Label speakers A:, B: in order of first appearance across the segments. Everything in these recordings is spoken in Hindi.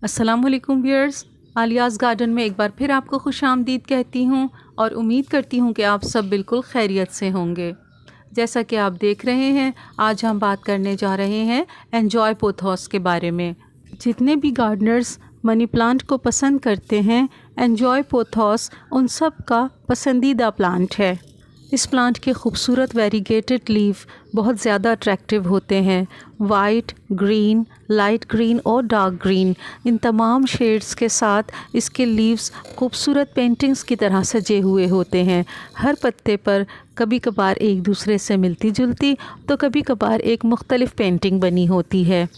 A: अस्सलामुअलैकुम व्यूअर्स, आलियाज़ गार्डन में एक बार फिर आपको खुशामदीद कहती हूँ और उम्मीद करती हूँ कि आप सब बिल्कुल खैरियत से होंगे। जैसा कि आप देख रहे हैं, आज हम बात करने जा रहे हैं एन्जॉय पोथोस के बारे में। जितने भी गार्डनर्स मनी प्लांट को पसंद करते हैं, एन्जॉय पोथोस उन सब का पसंदीदा प्लांट है। इस प्लांट के खूबसूरत वेरीगेटेड लीफ बहुत ज़्यादा अट्रैक्टिव होते हैं। वाइट, ग्रीन, लाइट ग्रीन और डार्क ग्रीन, इन तमाम शेड्स के साथ इसके लीव्स खूबसूरत पेंटिंग्स की तरह सजे हुए होते हैं। हर पत्ते पर कभी कभार एक दूसरे से मिलती जुलती तो कभी कभार एक मुख्तलिफ पेंटिंग बनी होती है।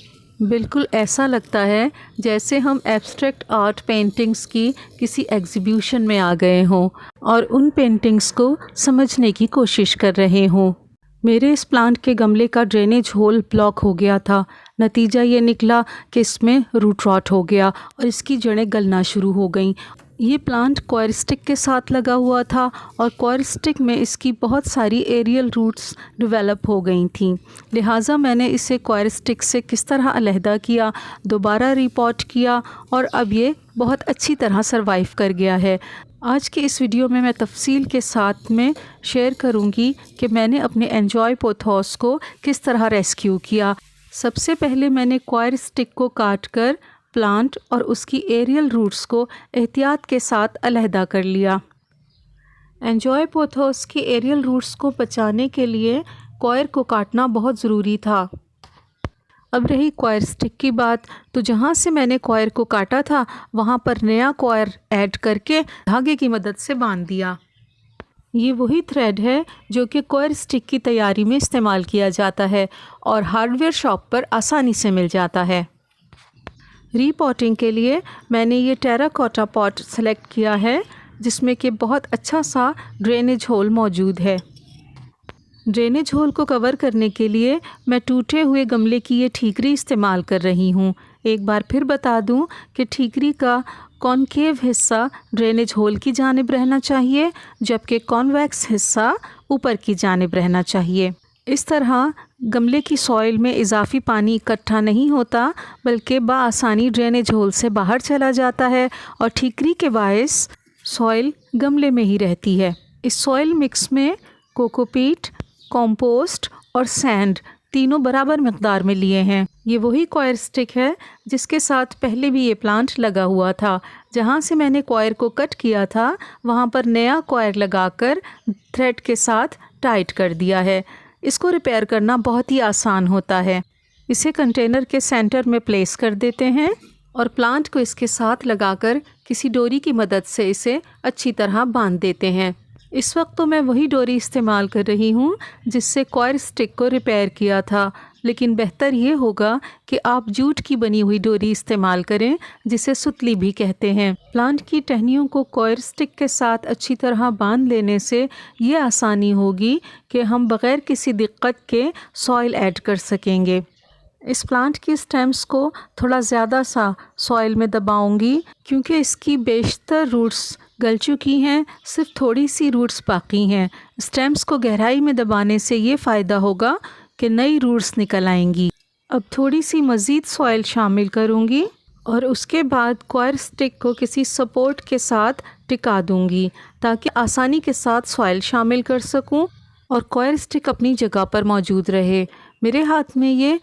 A: बिल्कुल ऐसा लगता है जैसे हम एब्स्ट्रैक्ट आर्ट पेंटिंग्स की किसी एग्जीबिशन में आ गए हों और उन पेंटिंग्स को समझने की कोशिश कर रहे हों। मेरे इस प्लांट के गमले का ड्रेनेज होल ब्लॉक हो गया था। नतीजा ये निकला कि इसमें रूट रॉट हो गया और इसकी जड़ें गलना शुरू हो गईं। ये प्लांट कॉयर स्टिक के साथ लगा हुआ था और कॉयर स्टिक में इसकी बहुत सारी एरियल रूट्स डेवलप हो गई थीं। लिहाजा मैंने इसे कॉयर स्टिक से किस तरह अलहदा किया, दोबारा रिपॉट किया और अब ये बहुत अच्छी तरह सरवाइव कर गया है। आज के इस वीडियो में मैं तफसील के साथ में शेयर करूंगी कि मैंने अपने एन्जॉय पोथोस को किस तरह रेस्क्यू किया। सबसे पहले मैंने कॉयर स्टिक को काट कर प्लांट और उसकी एरियल रूट्स को एहतियात के साथ अलहदा कर लिया। एन्जॉय पोथोस की एरियल रूट्स को बचाने के लिए कॉयर को काटना बहुत ज़रूरी था। अब रही कॉयर स्टिक की बात, तो जहाँ से मैंने कॉयर को काटा था वहाँ पर नया कॉयर ऐड करके धागे की मदद से बांध दिया। ये वही थ्रेड है जो कि कॉयर स्टिक की तैयारी में इस्तेमाल किया जाता है और हार्डवेयर शॉप पर आसानी से मिल जाता है। रीपॉटिंग के लिए मैंने ये टेराकोटा पॉट सेलेक्ट किया है जिसमें कि बहुत अच्छा सा ड्रेनेज होल मौजूद है। ड्रेनेज होल को कवर करने के लिए मैं टूटे हुए गमले की ये ठीकरी इस्तेमाल कर रही हूँ। एक बार फिर बता दूँ कि ठीकरी का कॉनकेव हिस्सा ड्रेनेज होल की जानिब रहना चाहिए जबकि कॉन्वेक्स हिस्सा ऊपर की जानिब रहना चाहिए। इस तरह गमले की सॉइल में इजाफी पानी इकट्ठा नहीं होता बल्कि बआसानी ड्रेनेज होल से बाहर चला जाता है और ठीकरी के बायस सॉइल गमले में ही रहती है। इस सॉइल मिक्स में कोकोपीट, कंपोस्ट और सैंड तीनों बराबर मकदार में लिए हैं। ये वही कॉयर स्टिक है जिसके साथ पहले भी ये प्लांट लगा हुआ था। जहाँ से मैंने कॉयर को कट किया था वहाँ पर नया कॉयर लगाकर थ्रेड के साथ टाइट कर दिया है। इसको रिपेयर करना बहुत ही आसान होता है। इसे कंटेनर के सेंटर में प्लेस कर देते हैं और प्लांट को इसके साथ लगाकर किसी डोरी की मदद से इसे अच्छी तरह बांध देते हैं। इस वक्त तो मैं वही डोरी इस्तेमाल कर रही हूँ जिससे कॉयर स्टिक को रिपेयर किया था, लेकिन बेहतर ये होगा कि आप जूट की बनी हुई डोरी इस्तेमाल करें जिसे सुतली भी कहते हैं। प्लांट की टहनियों को कॉयर स्टिक के साथ अच्छी तरह बांध लेने से ये आसानी होगी कि हम बग़ैर किसी दिक्कत के सॉइल ऐड कर सकेंगे। इस प्लांट की स्टेम्स को थोड़ा ज़्यादा सा सॉइल में दबाऊंगी क्योंकि इसकी बेशतर रूट्स गल चुकी हैं, सिर्फ थोड़ी सी रूट्स बाकी हैं। स्टेम्स को गहराई में दबाने से ये फ़ायदा होगा कि नई रूट्स निकल आएंगी। अब थोड़ी सी मज़ीद सॉइल शामिल करूँगी और उसके बाद कॉयर स्टिक को किसी सपोर्ट के साथ टिका दूँगी ताकि आसानी के साथ सॉइल शामिल कर सकूँ और कॉयर स्टिक अपनी जगह पर मौजूद रहे। मेरे हाथ में ये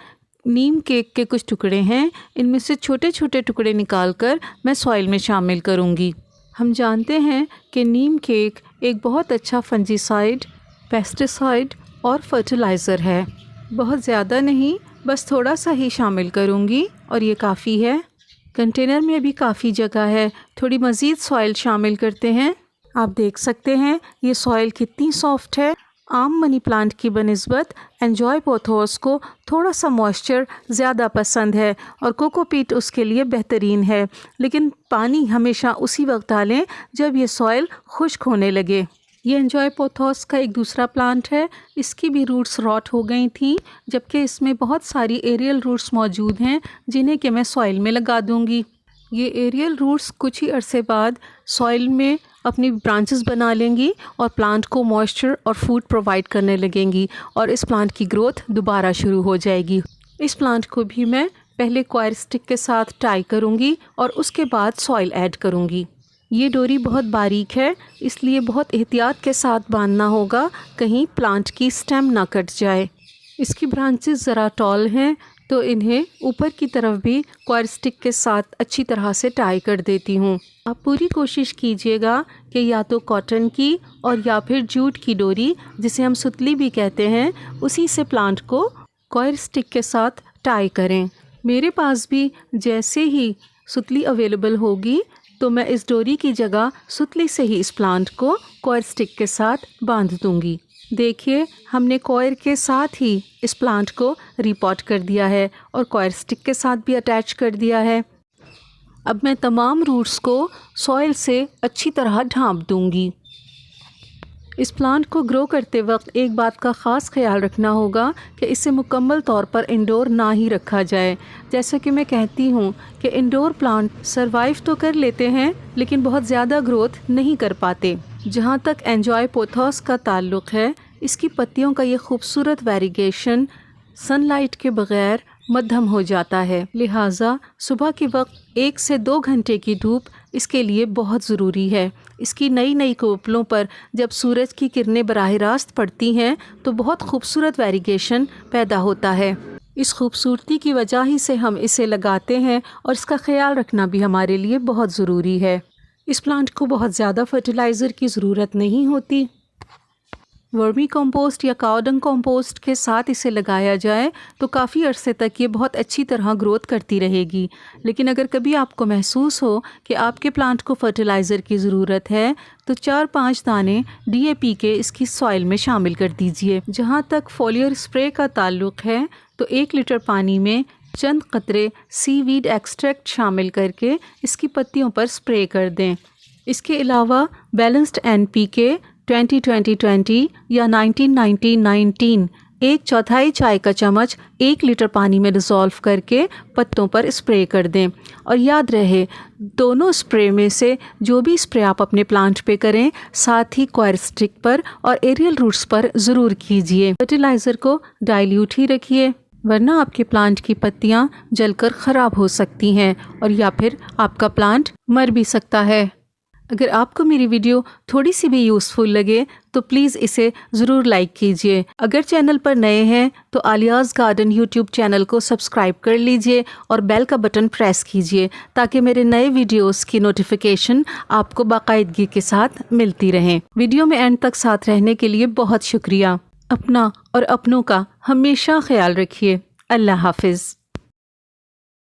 A: नीम केक के कुछ टुकड़े हैं, इनमें से छोटे छोटे टुकड़े निकालकर मैं सॉइल में शामिल करूँगी। हम जानते हैं कि नीम केक एक बहुत अच्छा फंजीसाइड, पेस्टिसाइड और फर्टिलाइज़र है। बहुत ज़्यादा नहीं, बस थोड़ा सा ही शामिल करूँगी और ये काफ़ी है। कंटेनर में भी काफ़ी जगह है, थोड़ी मज़ीद सॉइल शामिल करते हैं। आप देख सकते हैं ये सॉइल कितनी सॉफ्ट है। आम मनी प्लांट की बनिस्बत एन्जॉय पोथोस को थोड़ा सा मॉइस्चर ज़्यादा पसंद है और कोकोपीट उसके लिए बेहतरीन है, लेकिन पानी हमेशा उसी वक्त डालें जब ये सॉइल खुश्क होने लगे। ये एन्जॉय पोथोस का एक दूसरा प्लांट है। इसकी भी रूट्स रॉट हो गई थी जबकि इसमें बहुत सारी एरियल रूट्स मौजूद हैं जिन्हें कि मैं सॉइल में लगा दूँगी। ये एरियल रूट्स कुछ ही अरसे बाद सॉइल में अपनी ब्रांचेस बना लेंगी और प्लांट को मॉइस्चर और फूड प्रोवाइड करने लगेंगी और इस प्लांट की ग्रोथ दोबारा शुरू हो जाएगी। इस प्लांट को भी मैं पहले क्वायर स्टिक के साथ टाई करूँगी और उसके बाद सॉइल ऐड करूँगी। ये डोरी बहुत बारीक है, इसलिए बहुत एहतियात के साथ बांधना होगा, कहीं प्लांट की स्टेम ना कट जाए। इसकी ब्रांचेस ज़रा टॉल हैं, तो इन्हें ऊपर की तरफ भी क्वायर स्टिक के साथ अच्छी तरह से टाई कर देती हूँ। आप पूरी कोशिश कीजिएगा कि या तो कॉटन की और या फिर जूट की डोरी, जिसे हम सुतली भी कहते हैं, उसी से प्लांट को क्वायर स्टिक के साथ टाई करें। मेरे पास भी जैसे ही सुतली अवेलेबल होगी तो मैं इस डोरी की जगह सुतली से ही इस प्लांट को क्वायर स्टिक के साथ बांध दूंगी। देखिए, हमने क्वायर के साथ ही इस प्लांट को रिपॉट कर दिया है और क्वायर स्टिक के साथ भी अटैच कर दिया है। अब मैं तमाम रूट्स को सॉइल से अच्छी तरह ढांप दूंगी। इस प्लांट को ग्रो करते वक्त एक बात का ख़ास ख्याल रखना होगा कि इसे मुकम्मल तौर पर इंडोर ना ही रखा जाए। जैसा कि मैं कहती हूँ कि इंडोर प्लांट सरवाइव तो कर लेते हैं, लेकिन बहुत ज़्यादा ग्रोथ नहीं कर पाते। जहाँ तक एंजॉय पोथोस का ताल्लुक़ है, इसकी पत्तियों का ये खूबसूरत वेरिगेशन सनलाइट के बग़ैर मध्यम हो जाता है, लिहाजा सुबह के वक्त 1 से 2 घंटे की धूप इसके लिए बहुत ज़रूरी है। इसकी नई नई कोपलों पर जब सूरज की किरणें बराह रास्त पड़ती हैं तो बहुत खूबसूरत वेरिगेशन पैदा होता है। इस खूबसूरती की वजह ही से हम इसे लगाते हैं और इसका ख्याल रखना भी हमारे लिए बहुत ज़रूरी है। इस प्लांट को बहुत ज़्यादा फर्टिलाइज़र की ज़रूरत नहीं होती। वर्मी कंपोस्ट या काउडंग कंपोस्ट के साथ इसे लगाया जाए तो काफ़ी अरसे तक ये बहुत अच्छी तरह ग्रोथ करती रहेगी। लेकिन अगर कभी आपको महसूस हो कि आपके प्लांट को फर्टिलाइज़र की ज़रूरत है तो 4-5 दाने DAP के इसकी सॉइल में शामिल कर दीजिए। जहाँ तक फोलियर स्प्रे का ताल्लुक़ है तो 1 लीटर पानी में चंद कतरे सीवीड एक्सट्रैक्ट शामिल करके इसकी पत्तियों पर स्प्रे कर दें। इसके अलावा बैलेंस्ड NPK 20-20-20 या 19-19-19 1/4 चाय का चम्मच 1 लीटर पानी में डिज़ोल्व करके पत्तों पर स्प्रे कर दें। और याद रहे, दोनों स्प्रे में से जो भी स्प्रे आप अपने प्लांट पे करें, साथ ही क्वायर स्टिक पर और एरियल रूट्स पर ज़रूर कीजिए। फर्टिलाइज़र को डाइल्यूट ही रखिए, वरना आपके प्लांट की पत्तियां जलकर ख़राब हो सकती हैं और या फिर आपका प्लांट मर भी सकता है। अगर आपको मेरी वीडियो थोड़ी सी भी यूज़फुल लगे तो प्लीज़ इसे ज़रूर लाइक कीजिए। अगर चैनल पर नए हैं तो आलियाज़ गार्डन यूट्यूब चैनल को सब्सक्राइब कर लीजिए और बेल का बटन प्रेस कीजिए ताकि मेरे नए वीडियोस की नोटिफिकेशन आपको बाकायदगी के साथ मिलती रहें। वीडियो में एंड तक साथ रहने के लिए बहुत शुक्रिया। अपना और अपनों का हमेशा ख्याल रखिए। अल्लाह हाफिज़।